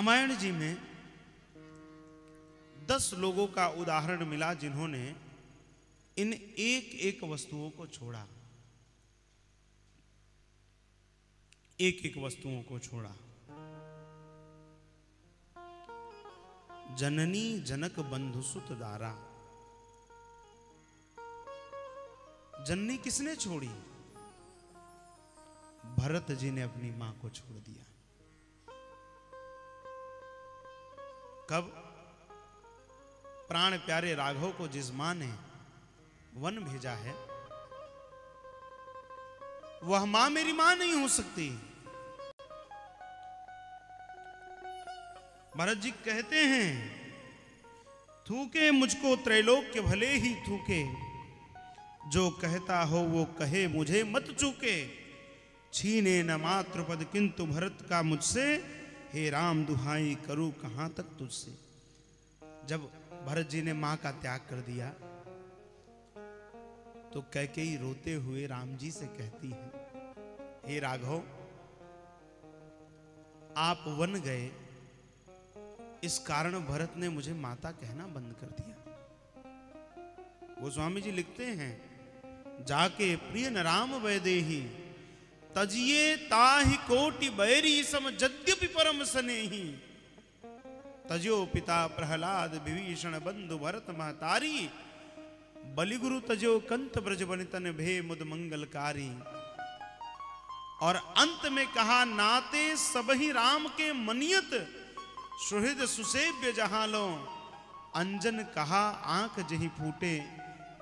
रामायण जी में 10 लोगों का उदाहरण मिला जिन्होंने इन एक एक वस्तुओं को छोड़ा, एक एक वस्तुओं को छोड़ा। जननी जनक बंधुसुत दारा। जननी किसने छोड़ी? भरत जी ने अपनी मां को छोड़ दिया। कब? प्राण प्यारे राघव को जिस मां ने वन भेजा है, वह मां मेरी मां नहीं हो सकती। भरत जी कहते हैं, थूके मुझको त्रैलोक्य भले ही थूके, जो कहता हो वो कहे मुझे मत चूके। छीने न मात्र पद किंतु भरत का मुझसे, हे राम दुहाई करूं कहां तक तुझसे। जब भरत जी ने मां का त्याग कर दिया तो कैकेयी रोते हुए राम जी से कहती है, हे राघव, आप वन गए, इस कारण भरत ने मुझे माता कहना बंद कर दिया। गोस्वामी जी लिखते हैं, जाके प्रिय न राम वैदेही, तजिए ताहि कोटि बैरी सम यद्यपि परम स्नेही। तजो पिता प्रहलाद विभीषण बंधु भरत महतारी, बलिगुरु तजो कंत ब्रज बनितन भे मुद मंगलकारी। और अंत में कहा, नाते सबहि राम के मनियत, सुहृद सुसेव्य जहां लो। अंजन कहा आंख जही फूटे,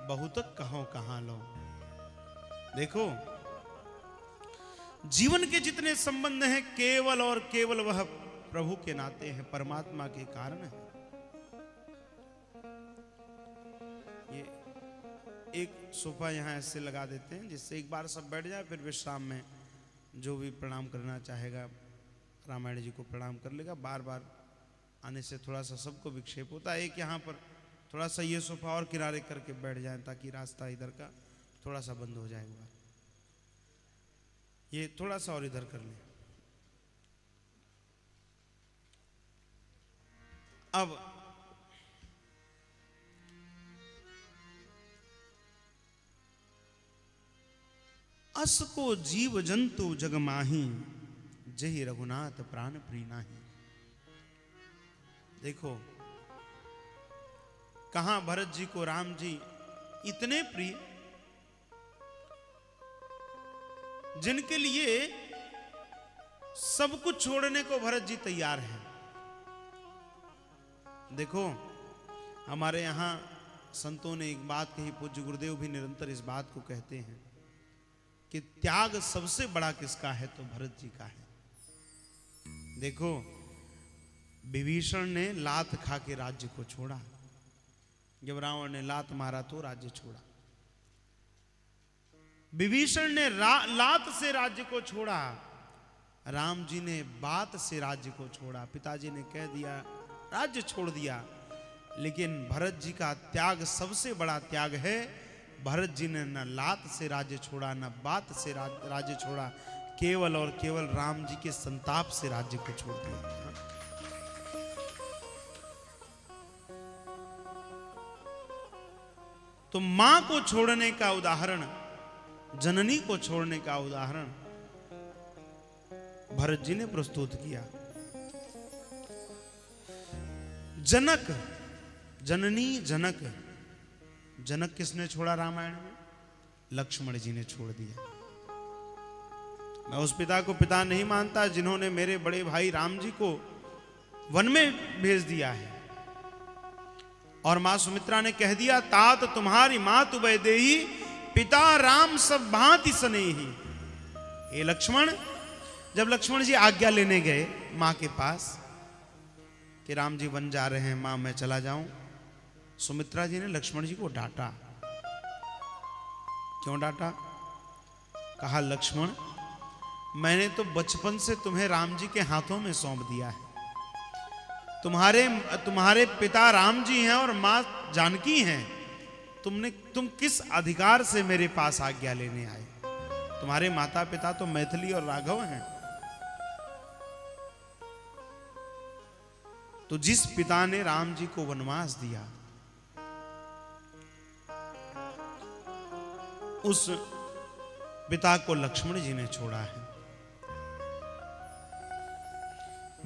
बहुत कहो कहां लो। देखो, जीवन के जितने संबंध हैं केवल और केवल वह प्रभु के नाते हैं, परमात्मा के कारण है। ये एक सोफा यहां ऐसे लगा देते हैं जिससे एक बार सब बैठ जाए, फिर विश्राम में जो भी प्रणाम करना चाहेगा रामायण जी को प्रणाम कर लेगा। बार बार आने से थोड़ा सा सबको विक्षेप होता है। एक यहाँ पर थोड़ा सा ये सोफा और किनारे करके बैठ जाए ताकि रास्ता इधर का थोड़ा सा बंद हो जाएगा। ये थोड़ा सा और इधर कर ले। अब अस को जीव जंतु जग माही, जही रघुनाथ प्राण प्रीनाही। देखो, कहां भरत जी को राम जी इतने प्रिय, जिनके लिए सब कुछ छोड़ने को भरत जी तैयार हैं। देखो, हमारे यहां संतों ने एक बात कही, पूज्य गुरुदेव भी निरंतर इस बात को कहते हैं कि त्याग सबसे बड़ा किसका है, तो भरत जी का है। देखो, विभीषण ने लात खा के राज्य को छोड़ा, जब रावण ने लात मारा तो राज्य छोड़ा। विभीषण ने लात से राज्य को छोड़ा, राम जी ने बात से राज्य को छोड़ा। पिताजी ने कह दिया, राज्य छोड़ दिया। लेकिन भरत जी का त्याग सबसे बड़ा त्याग है। भरत जी ने न लात से राज्य छोड़ा, न बात से राज्य छोड़ा, केवल और केवल राम जी के संताप से राज्य को छोड़ दिया। तो मां को छोड़ने का उदाहरण, जननी को छोड़ने का उदाहरण भरत जी ने प्रस्तुत किया। जनक, जननी जनक, जनक किसने छोड़ा रामायण में? लक्ष्मण जी ने छोड़ दिया। मैं उस पिता को पिता नहीं मानता जिन्होंने मेरे बड़े भाई राम जी को वन में भेज दिया है। और मां सुमित्रा ने कह दिया, तात तुम्हारी मातु वैदेही, पिता राम सब भांति स्नेही। हे लक्ष्मण, जब लक्ष्मण जी आज्ञा लेने गए मां के पास कि राम जी वन जा रहे हैं, मां मैं चला जाऊं, सुमित्रा जी ने लक्ष्मण जी को डांटा। क्यों डांटा? कहा, लक्ष्मण, मैंने तो बचपन से तुम्हें राम जी के हाथों में सौंप दिया है। तुम्हारे पिता राम जी हैं और मां जानकी हैं। तुम किस अधिकार से मेरे पास आज्ञा लेने आए? तुम्हारे माता पिता तो मैथिली और राघव हैं। तो जिस पिता ने राम जी को वनवास दिया, उस पिता को लक्ष्मण जी ने छोड़ा है।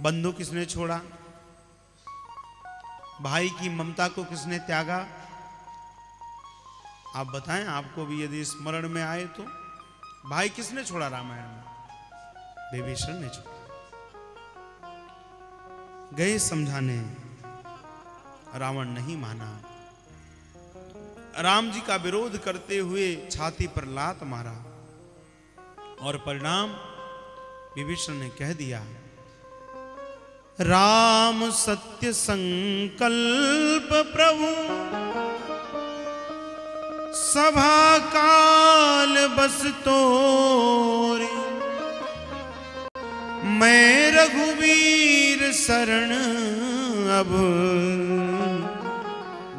बंधु किसने छोड़ा? भाई की ममता को किसने त्यागा? आप बताएं, आपको भी यदि स्मरण में आए तो भाई किसने छोड़ा रामायण में? विभीषण ने छोड़ा। गए समझाने, रावण नहीं माना। राम जी का विरोध करते हुए छाती पर लात मारा और परिणाम विभीषण ने कह दिया, राम सत्य संकल्प प्रभु सभा काल बस तोरे, मैं रघुवीर शरण अब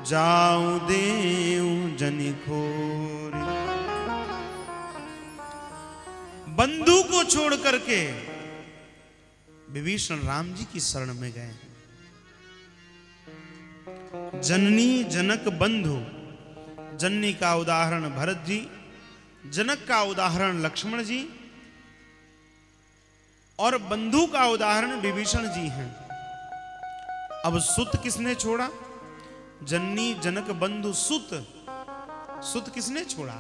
जाऊं देऊं जनि खोरे। बंधु को छोड़ करके विभीषण राम जी की शरण में गए। जननी जनक बंधु, जननी का उदाहरण भरत जी, जनक का उदाहरण लक्ष्मण जी और बंधु का उदाहरण विभीषण जी हैं। अब सुत किसने छोड़ा? जननी जनक बंधु सुत, सुत किसने छोड़ा?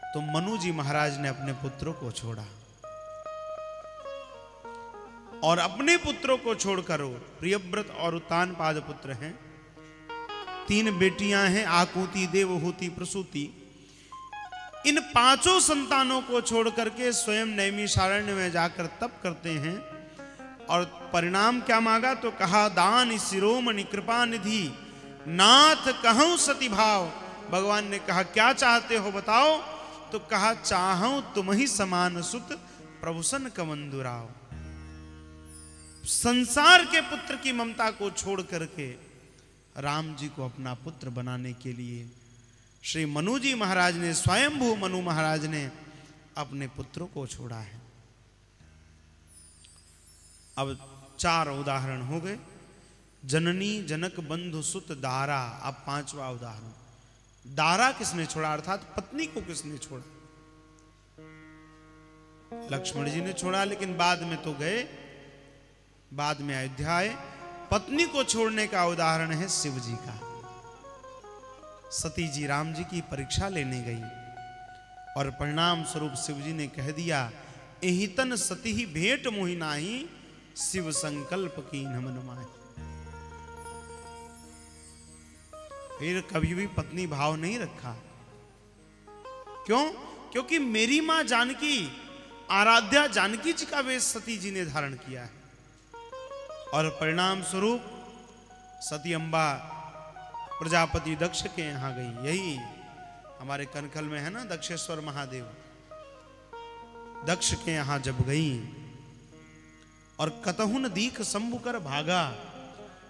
तो मनु जी महाराज ने अपने पुत्रों को छोड़ा और अपने पुत्रों को छोड़कर प्रियव्रत और उत्तानपाद पुत्र हैं। 3 बेटियां हैं, आकुति, देवहूति, प्रसूति। इन 5 संतानों को छोड़ करके स्वयं नैमिषारण्य में जाकर तप करते हैं और परिणाम क्या मांगा? तो कहा, दान शिरोमणि कृपा निधि नाथ कहूं सती भाव। भगवान ने कहा, क्या चाहते हो बताओ? तो कहा, चाहूं तुम ही समान सुत प्रभुसन कमंदुराव। संसार के पुत्र की ममता को छोड़ करके राम जी को अपना पुत्र बनाने के लिए श्री मनु जी महाराज ने, स्वयंभू मनु महाराज ने अपने पुत्रों को छोड़ा है। अब 4 उदाहरण हो गए, जननी जनक बंधु सुत दारा। अब 5वां उदाहरण, दारा किसने छोड़ा, अर्थात पत्नी को किसने छोड़ा? लक्ष्मण जी ने छोड़ा, लेकिन बाद में तो गए, बाद में अयोध्या आए। पत्नी को छोड़ने का उदाहरण है शिव जी का। सती जी राम जी की परीक्षा लेने गई और परिणाम स्वरूप शिव जी ने कह दिया, एहितन सती ही भेंट मोहि नाही, शिव संकल्प की नमन माहि। फिर कभी भी पत्नी भाव नहीं रखा। क्यों? क्योंकि मेरी मां जानकी, आराध्या जानकी जी का वेश सती जी ने धारण किया है और परिणाम स्वरूप सती अम्बा प्रजापति दक्ष के यहां गई। यही हमारे कनखल में है ना, दक्षेश्वर महादेव। दक्ष के यहां जब गई और कतहुन दीख शंभु कर भागा,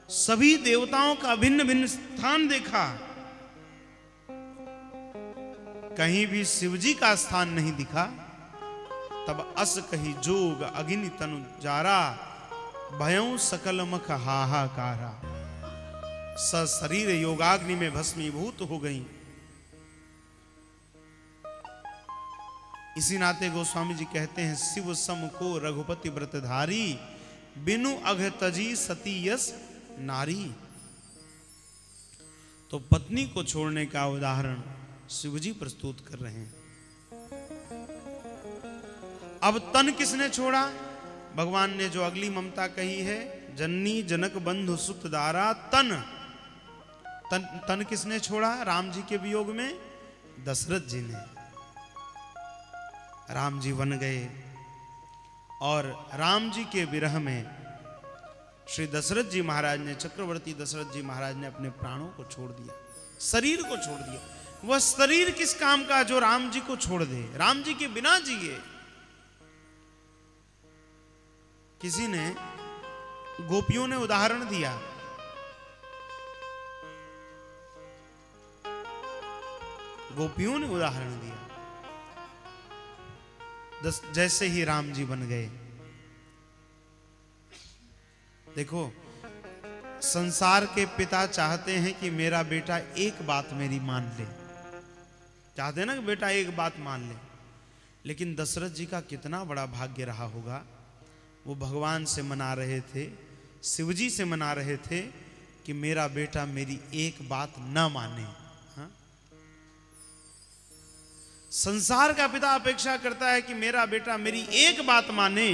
सभी देवताओं का भिन्न भिन्न स्थान देखा, कहीं भी शिवजी का स्थान नहीं दिखा। तब अस कही जोग अग्नि तनु जारा, भयों सकल मख हाहाकारा। शरीर योगाग्नि में भस्मीभूत हो गई। इसी नाते गोस्वामी जी कहते हैं, शिव सम को रघुपति व्रतधारी, बिनु अघ तजी सती यस नारी। तो पत्नी को छोड़ने का उदाहरण शिवजी प्रस्तुत कर रहे हैं। अब तन किसने छोड़ा? भगवान ने जो अगली ममता कही है, जननी जनक बंधु सुत दारा, तन किसने छोड़ा राम जी के वियोग में? दशरथ जी ने। राम जी वन गए और राम जी के विरह में श्री दशरथ जी महाराज ने, चक्रवर्ती दशरथ जी महाराज ने अपने प्राणों को छोड़ दिया, शरीर को छोड़ दिया। वह शरीर किस काम का जो राम जी को छोड़ दे, राम जी के बिना जिए। किसी ने, गोपियों ने उदाहरण दिया, गोपियों ने उदाहरण दिया, जैसे ही राम जी बन गए देखो, संसार के पिता चाहते हैं कि मेरा बेटा एक बात मेरी मान ले, चाहते हैं ना कि बेटा एक बात मान ले। लेकिन दशरथ जी का कितना बड़ा भाग्य रहा होगा, वो भगवान से मना रहे थे, शिवजी से मना रहे थे कि मेरा बेटा मेरी एक बात ना माने। हाँ? संसार का पिता अपेक्षा करता है कि मेरा बेटा मेरी एक बात माने,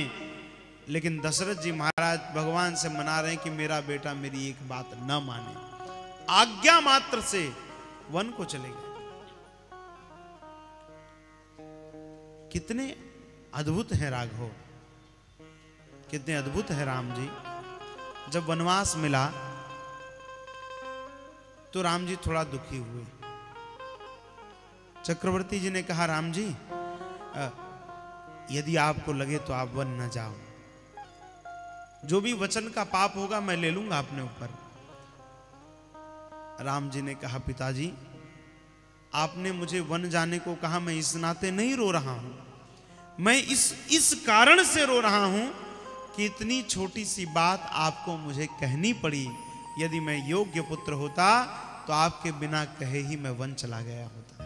लेकिन दशरथ जी महाराज भगवान से मना रहे हैं कि मेरा बेटा मेरी एक बात न माने। आज्ञा मात्र से वन को चले गए। कितने अद्भुत हैं राघव, कितने अद्भुत है राम जी। जब वनवास मिला तो राम जी थोड़ा दुखी हुए। चक्रवर्ती जी ने कहा, राम जी यदि आपको लगे तो आप वन न जाओ, जो भी वचन का पाप होगा मैं ले लूंगा अपने ऊपर। राम जी ने कहा, पिताजी आपने मुझे वन जाने को कहा, मैं इस नाते नहीं रो रहा हूं, मैं इस कारण से रो रहा हूं कि इतनी छोटी सी बात आपको मुझे कहनी पड़ी। यदि मैं योग्य पुत्र होता तो आपके बिना कहे ही मैं वन चला गया होता।